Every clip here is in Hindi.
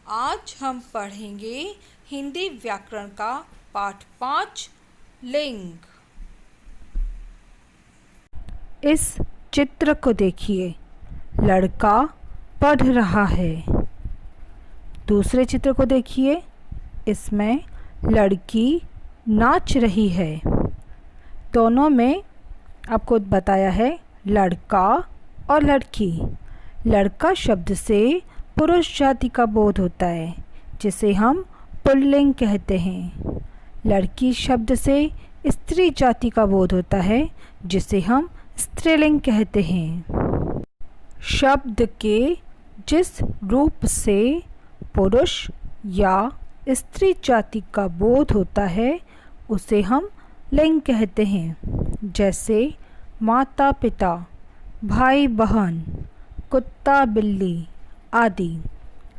आज हम पढ़ेंगे हिंदी व्याकरण का पाठ 5 लिंग। इस चित्र को देखिए, लड़का पढ़ रहा है। दूसरे चित्र को देखिए, इसमें लड़की नाच रही है। दोनों में आपको बताया है लड़का और लड़की। लड़का शब्द से पुरुष जाति का बोध होता है, जिसे हम पुल्लिंग कहते हैं। लड़की शब्द से स्त्री जाति का बोध होता है, जिसे हम स्त्रीलिंग कहते हैं। शब्द के जिस रूप से पुरुष या स्त्री जाति का बोध होता है, उसे हम लिंग कहते हैं। जैसे माता पिता, भाई बहन, कुत्ता बिल्ली आदि।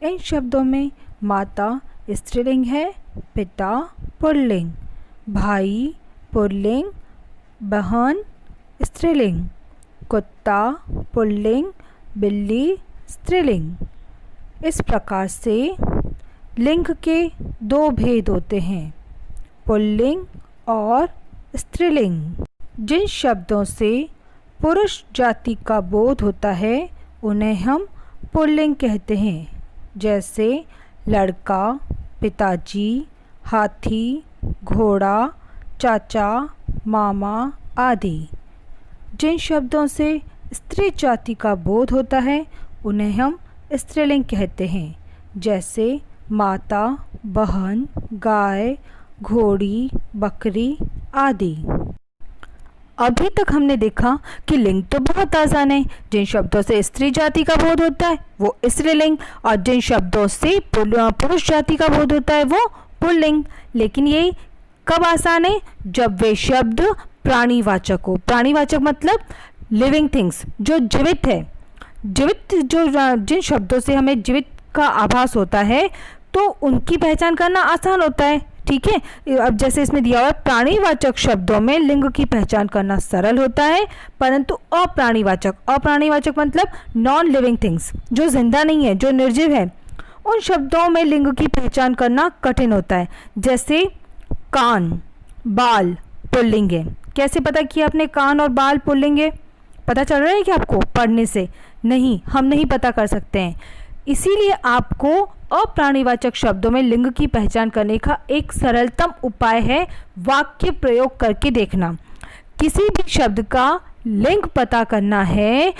इन शब्दों में माता स्त्रीलिंग है, पिता पुल्लिंग, भाई पुल्लिंग, बहन स्त्रीलिंग, कुत्ता पुल्लिंग, बिल्ली स्त्रीलिंग। इस प्रकार से लिंग के दो भेद होते हैं, पुल्लिंग और स्त्रीलिंग। जिन शब्दों से पुरुष जाति का बोध होता है, उन्हें हम पुल्लिंग कहते हैं। जैसे लड़का, पिताजी, हाथी, घोड़ा, चाचा, मामा आदि। जिन शब्दों से स्त्री जाति का बोध होता है, उन्हें हम स्त्रीलिंग कहते हैं। जैसे माता, बहन, गाय, घोड़ी, बकरी आदि। अभी तक हमने देखा कि लिंग तो बहुत आसान है। जिन शब्दों से स्त्री जाति का बोध होता है वो स्त्रीलिंग, और जिन शब्दों से पुरुष जाति का बोध होता है वो पुल्लिंग। लेकिन ये कब आसान है? जब वे शब्द प्राणीवाचक हो। प्राणीवाचक मतलब लिविंग थिंग्स, जो जीवित है। जीवित जिन शब्दों से हमें जीवित का आभास होता है, तो उनकी पहचान करना आसान होता है। ठीक है, अब जैसे इसमें दिया हुआ है, प्राणीवाचक शब्दों में लिंग की पहचान करना सरल होता है, परंतु अप्राणीवाचक मतलब नॉन लिविंग थिंग्स, जो जिंदा नहीं है, जो निर्जीव है, उन शब्दों में लिंग की पहचान करना कठिन होता है। जैसे कान, बाल पुल्लिंग है। कैसे पता किया आपने कान और बाल पुल्लिंग है? पता चल रहा है कि आपको पढ़ने से? नहीं, हम नहीं पता कर सकते हैं। इसीलिए आपको अप्राणीवाचक शब्दों में लिंग की पहचान करने का एक सरलतम उपाय है वाक्य प्रयोग करके देखना। किसी भी शब्द का लिंग पता करना है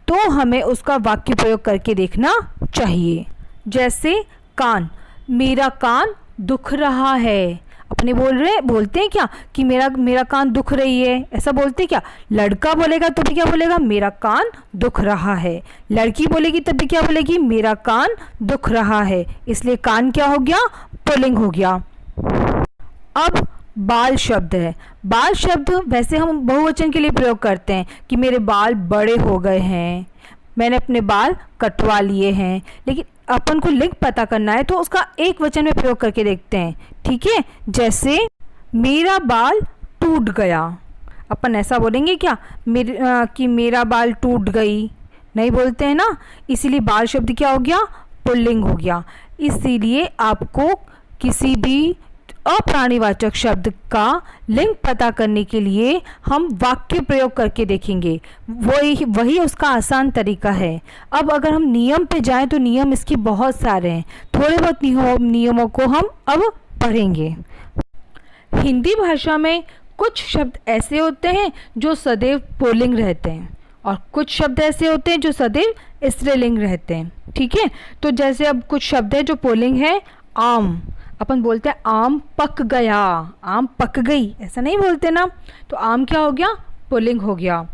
तो हमें उसका वाक्य प्रयोग करके देखना चाहिए। जैसे कान, मेरा कान दुख रहा है। अपने बोलते हैं क्या कि मेरा कान दुख रही है? ऐसा बोलते क्या? लड़का बोलेगा तो भी क्या बोलेगा? मेरा कान दुख रहा है। लड़की बोलेगी तब भी क्या बोलेगी? मेरा कान दुख रहा है। इसलिए कान क्या हो गया? पुल्लिंग हो गया। अब बाल शब्द है। बाल शब्द वैसे हम बहुवचन के लिए प्रयोग करते हैं कि मेरे बाल बड़े हो गए हैं, मैंने अपने बाल कटवा लिए हैं। लेकिन अपन को लिंग पता करना है तो उसका एक वचन में प्रयोग करके देखते हैं। ठीक है, जैसे मेरा बाल टूट गया। अपन ऐसा बोलेंगे क्या कि मेरा बाल टूट गई? नहीं बोलते हैं ना। इसीलिए बाल शब्द क्या हो गया? पुल्लिंग हो गया। इसीलिए आपको किसी भी अप्राणीवाचक शब्द का लिंग पता करने के लिए हम वाक्य प्रयोग करके देखेंगे। वही उसका आसान तरीका है। अब अगर हम नियम पे जाएं तो नियम इसके बहुत सारे हैं। थोड़े बहुत नियमों को हम अब पढ़ेंगे। हिंदी भाषा में कुछ शब्द ऐसे होते हैं जो सदैव पुल्लिंग रहते हैं, और कुछ शब्द ऐसे होते हैं जो सदैव स्त्रीलिंग रहते हैं। ठीक है, तो जैसे अब कुछ शब्द है जो पुल्लिंग है। आम, अपन बोलते हैं आम पक गया, आम पक गई, ऐसा नहीं बोलते ना। तो आम क्या हो गया? पुल्लिंग हो गया।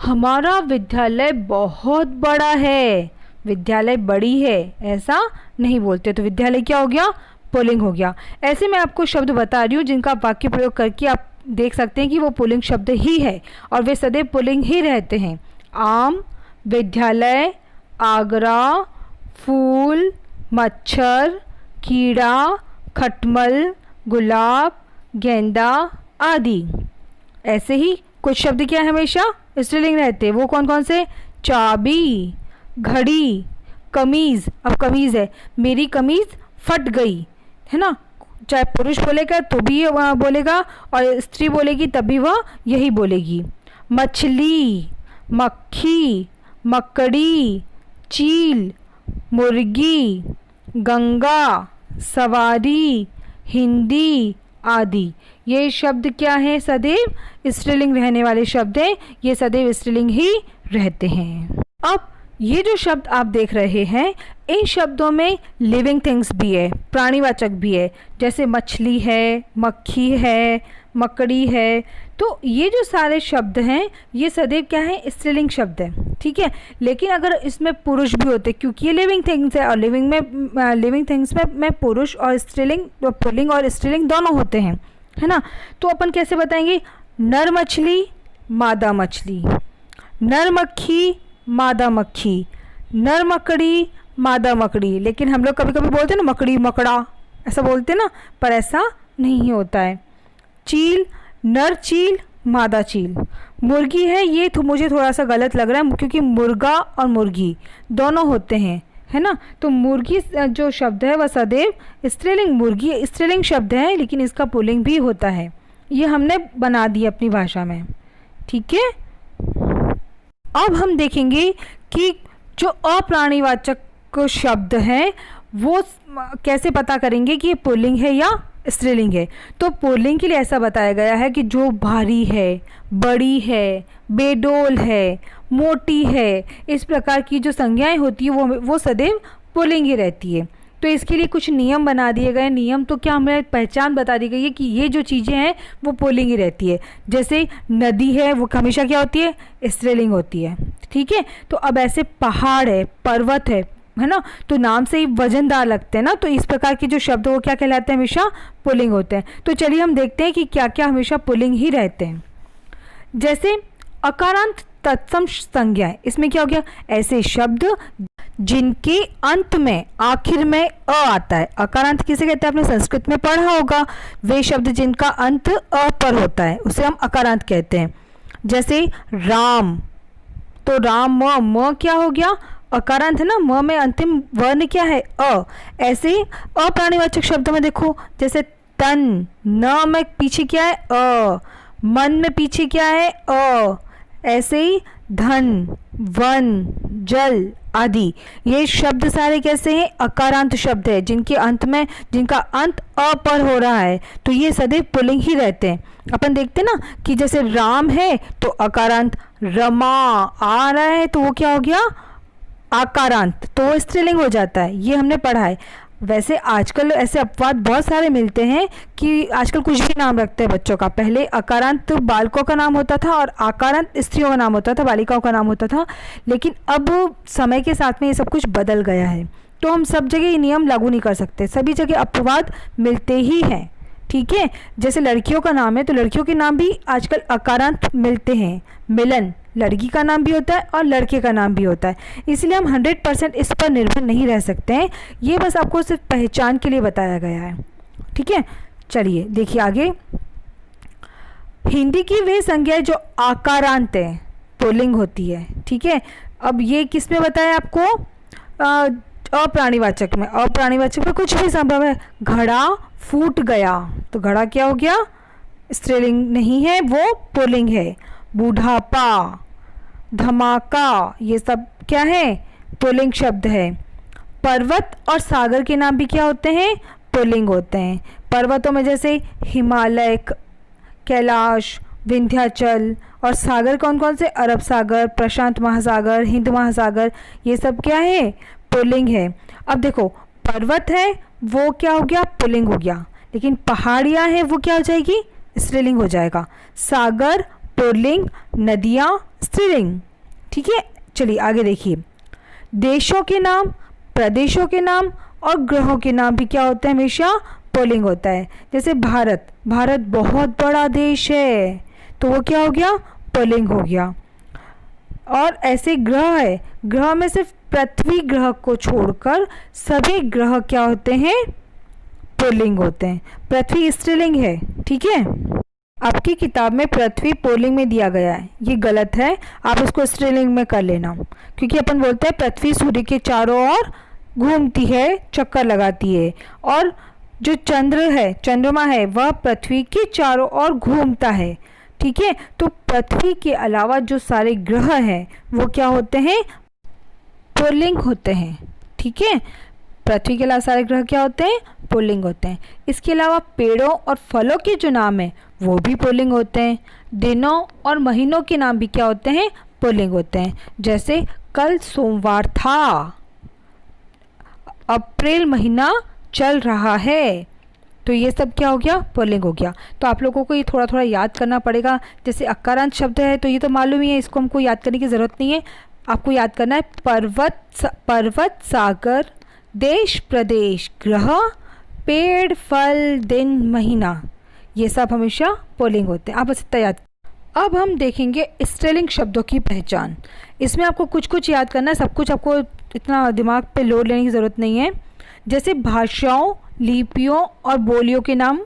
हमारा विद्यालय बहुत बड़ा है। विद्यालय बड़ी है ऐसा नहीं बोलते, तो विद्यालय क्या हो गया? पुल्लिंग हो गया। ऐसे मैं आपको शब्द बता रही हूँ जिनका वाक्य प्रयोग करके आप देख सकते हैं कि वो पुल्लिंग शब्द ही है और वे सदैव पुल्लिंग ही रहते हैं। आम, विद्यालय, आगरा, फूल, मच्छर, कीड़ा, खटमल, गुलाब, गेंदा आदि। ऐसे ही कुछ शब्द क्या है हमेशा स्त्रीलिंग रहते हैं। वो कौन कौन से? चाबी, घड़ी, कमीज़, अब कमीज़ है, मेरी कमीज़ फट गई, है ना। चाहे पुरुष बोलेगा तो भी वह बोलेगा और स्त्री बोलेगी तब भी वह यही बोलेगी। मछली, मक्खी, मकड़ी, चील, मुर्गी, गंगा, सवारी, हिंदी आदि, ये शब्द क्या है, सदैव स्त्रीलिंग रहने वाले शब्द हैं, ये सदैव स्त्रीलिंग ही रहते हैं। अब ये जो शब्द आप देख रहे हैं, इन शब्दों में लिविंग थिंग्स भी है, प्राणीवाचक भी है, जैसे मछली है, मक्खी है, मकड़ी है। तो ये जो सारे शब्द हैं ये सदैव क्या है, स्त्रीलिंग शब्द है, ठीक है। लेकिन अगर इसमें पुरुष भी होते, क्योंकि ये लिविंग थिंग्स है और लिविंग थिंग्स में पुरुष और स्त्रीलिंग, पुल्लिंग और स्त्रीलिंग दोनों होते हैं, है ना। तो अपन कैसे बताएंगे, नर मछली, मादा मछली, नर मक्खी, मादा मक्खी, नर मकड़ी, मादा मकड़ी। लेकिन हम लोग कभी कभी बोलते हैं ना मकड़ी मकड़ा, ऐसा बोलते हैं ना, पर ऐसा नहीं होता है। चील, नर चील, मादा चील। मुर्गी है, ये तो मुझे थोड़ा सा गलत लग रहा है क्योंकि मुर्गा और मुर्गी दोनों होते हैं, है ना। तो मुर्गी जो शब्द है वह सदैव स्त्रीलिंग, मुर्गी स्त्रीलिंग शब्द है लेकिन इसका पुल्लिंग भी होता है, ये हमने बना दी अपनी भाषा में, ठीक है। अब हम देखेंगे कि जो अप्राणीवाचक शब्द हैं वो कैसे पता करेंगे कि ये पुल्लिंग है या स्त्रीलिंग है। तो पुल्लिंग के लिए ऐसा बताया गया है कि जो भारी है, बड़ी है, बेडोल है, मोटी है, इस प्रकार की जो संज्ञाएं होती है वो सदैव पुल्लिंग ही रहती है। तो इसके लिए कुछ नियम बना दिए गए, नियम तो क्या, हमें पहचान बता दी गई है कि ये जो चीज़ें हैं वो पुल्लिंग ही रहती है। जैसे नदी है वो हमेशा क्या होती है, स्त्रीलिंग होती है, ठीक है। तो अब ऐसे पहाड़ है, पर्वत है ना, तो नाम से ही वजनदार लगते हैं ना, तो इस प्रकार के जो शब्द वो क्या कहलाते हैं, हमेशा पुल्लिंग होते हैं। तो चलिए हम देखते हैं कि क्या क्या हमेशा पुल्लिंग ही रहते हैं। जैसे अकारांत तत्सम संज्ञाएं, इसमें क्या हो गया, ऐसे शब्द जिनके अंत में, आखिर में अ आता है। अकारांत किसे कहते हैं, आपने संस्कृत में पढ़ा होगा, वे शब्द जिनका अंत अ पर होता है उसे हम अकारांत कहते हैं। जैसे राम, तो राम, म क्या हो गया, अकारांत है ना, म में अंतिम वर्ण क्या है, अ। ऐसे अप्राणीवाचक शब्दों में देखो, जैसे तन, न में पीछे क्या है, अ, मन में पीछे क्या है, अ। ऐसे ही धन, वन, जल आदि, ये शब्द सारे कैसे हैं, अकारांत शब्द है, जिनके अंत में, जिनका अंत अ पर हो रहा है, तो ये सदैव पुल्लिंग ही रहते हैं। अपन देखते हैं ना कि जैसे राम है तो अकारांत, रमा आ रहा है तो वो क्या हो गया, आकारांत, तो वो स्त्रीलिंग हो जाता है, ये हमने पढ़ा है। वैसे आजकल ऐसे अपवाद बहुत सारे मिलते हैं कि आजकल कुछ भी नाम रखते हैं बच्चों का। पहले अकारांत बालकों का नाम होता था और आकारांत स्त्रियों का नाम होता था, बालिकाओं का नाम होता था, लेकिन अब समय के साथ में ये सब कुछ बदल गया है। तो हम सब जगह ये नियम लागू नहीं कर सकते, सभी जगह अपवाद मिलते ही हैं, ठीक है। जैसे लड़कियों का नाम है तो लड़कियों के नाम भी आजकल अकारांत मिलते हैं। मिलन लड़की का नाम भी होता है और लड़के का नाम भी होता है, इसलिए हम 100% इस पर निर्भर नहीं रह सकते हैं, ये बस आपको सिर्फ पहचान के लिए बताया गया है, ठीक है। चलिए देखिए आगे, हिंदी की वे संज्ञाएं जो आकारांत है, पुल्लिंग होती है, ठीक है। अब ये किस में बताया आपको, अप्राणीवाचक में। अप्राणीवाचक में कुछ भी संभव है, घड़ा फूट गया, तो घड़ा क्या हो गया, स्त्रीलिंग नहीं है, वो पुल्लिंग है। बूढ़ापा, धमाका, ये सब क्या है, पुल्लिंग शब्द है। पर्वत और सागर के नाम भी क्या होते हैं, पुल्लिंग होते हैं। पर्वतों में जैसे हिमालय, कैलाश, विंध्याचल, और सागर कौन कौन से, अरब सागर, प्रशांत महासागर, हिंद महासागर, ये सब क्या है, पुल्लिंग है। अब देखो पर्वत है वो क्या हो गया, पुल्लिंग हो गया, लेकिन पहाड़ियाँ हैं वो क्या हो जाएगी, स्त्रीलिंग हो जाएगा। सागर पुल्लिंग, नदियाँ स्त्रीलिंग, ठीक है। चलिए आगे देखिए, देशों के नाम, प्रदेशों के नाम और ग्रहों के नाम भी क्या होता है, हमेशा पुल्लिंग होता है। जैसे भारत, भारत बहुत बड़ा देश है तो वो क्या हो गया, पुल्लिंग हो गया। और ऐसे ग्रह है, ग्रह में सिर्फ पृथ्वी ग्रह को छोड़कर सभी ग्रह क्या होते हैं, पुल्लिंग होते हैं। पृथ्वी स्त्रीलिंग है, ठीक है। आपकी किताब में पृथ्वी पुल्लिंग में दिया गया है, ये गलत है। आप इसको स्त्रीलिंग में कर लेना, क्योंकि अपन बोलते हैं पृथ्वी सूर्य के चारों ओर घूमती है, चक्कर लगाती है, और जो चंद्र है, चंद्रमा है, वह पृथ्वी के चारों ओर घूमता है। ठीक है, तो पृथ्वी के अलावा जो सारे ग्रह हैं वो क्या होते हैं? पुल्लिंग होते हैं। ठीक है, पृथ्वी के अलावा सारे ग्रह क्या होते हैं? पुल्लिंग होते हैं। इसके अलावा पेड़ों और फलों के जो नाम है वो भी पुल्लिंग होते हैं। दिनों और महीनों के नाम भी क्या होते हैं? पुल्लिंग होते हैं। जैसे कल सोमवार था, अप्रैल महीना चल रहा है, तो ये सब क्या हो गया? पुल्लिंग हो गया। तो आप लोगों को ये थोड़ा थोड़ा याद करना पड़ेगा। जैसे अकारांत शब्द है तो ये तो मालूम ही है, इसको हमको याद करने की ज़रूरत नहीं है। आपको याद करना है पर्वत, सागर, देश, प्रदेश, ग्रह, पेड़, फल, दिन, महीना, ये सब हमेशा पुल्लिंग होते हैं। आप बस इतना याद। अब हम देखेंगे स्त्रीलिंग शब्दों की पहचान। इसमें आपको कुछ कुछ याद करना है, सब कुछ आपको इतना दिमाग पे लोड लेने की ज़रूरत नहीं है। जैसे भाषाओं, लिपियों और बोलियों के नाम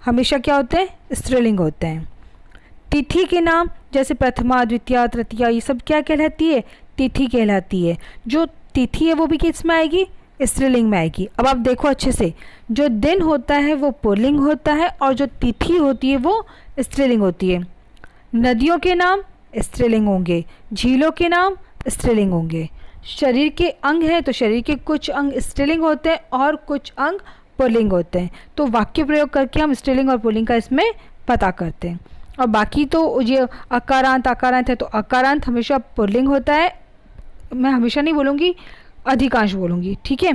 हमेशा क्या होते हैं? स्त्रीलिंग होते हैं। तिथि के नाम जैसे प्रथमा, द्वितीया, तृतीया, ये सब क्या कहलाती है? तिथि कहलाती है। जो तिथि है वो भी किस में आएगी? स्त्रीलिंग में आएगी। अब आप देखो अच्छे से, जो दिन होता है वो पुल्लिंग होता है और जो तिथि होती है वो स्त्रीलिंग होती है। नदियों के नाम स्त्रीलिंग होंगे, झीलों के नाम स्त्रीलिंग होंगे। शरीर के अंग हैं तो शरीर के कुछ अंग स्त्रीलिंग होते हैं और कुछ अंग पुल्लिंग होते हैं। तो वाक्य प्रयोग करके हम स्त्रीलिंग और पुल्लिंग का इसमें पता करते हैं। और बाकी तो ये अकारांत है तो अकारांत हमेशा पुल्लिंग होता है। मैं हमेशा नहीं बोलूँगी, अधिकांश बोलूँगी। ठीक है,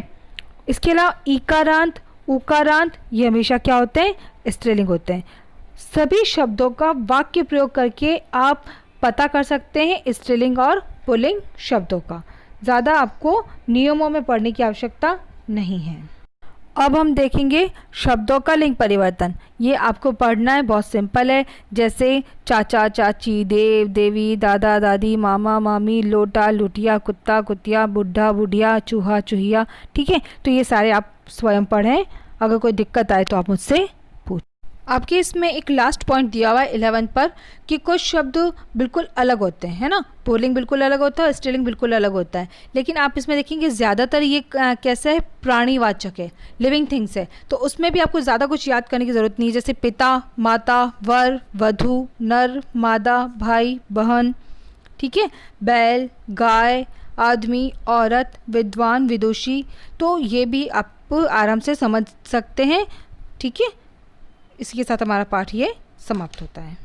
इसके अलावा ईकारांत, उकारांत, ये हमेशा क्या होते हैं? स्त्रीलिंग होते हैं। सभी शब्दों का वाक्य प्रयोग करके आप पता कर सकते हैं स्त्रीलिंग और पुल्लिंग शब्दों का। ज़्यादा आपको नियमों में पढ़ने की आवश्यकता नहीं है। अब हम देखेंगे शब्दों का लिंग परिवर्तन। ये आपको पढ़ना है, बहुत सिंपल है। जैसे चाचा, चाची, देव, देवी, दादा, दादी, मामा, मामी, लोटा, लुटिया, कुत्ता, कुतिया, बुढ़ा, बुढ़िया, चूहा, चूहिया। ठीक है, तो ये सारे आप स्वयं पढ़ें। अगर कोई दिक्कत आए तो आप मुझसे पूछ। आपके इसमें एक लास्ट पॉइंट दिया हुआ है 11 पर कि कुछ शब्द बिल्कुल अलग होते हैं, है ना? पुल्लिंग बिल्कुल अलग होता है और स्त्रीलिंग बिल्कुल अलग होता है। लेकिन आप इसमें देखेंगे ज़्यादातर ये कैसे है? प्राणीवाचक है, लिविंग थिंग्स है। तो उसमें भी आपको ज़्यादा कुछ याद करने की ज़रूरत नहीं है। जैसे पिता, माता, वर, वधू, नर, मादा, भाई, बहन। ठीक है, बैल, गाय, आदमी, औरत, विद्वान, विदुषी। तो ये भी आप आराम से समझ सकते हैं। ठीक है, इसके साथ हमारा पाठ ये समाप्त होता है।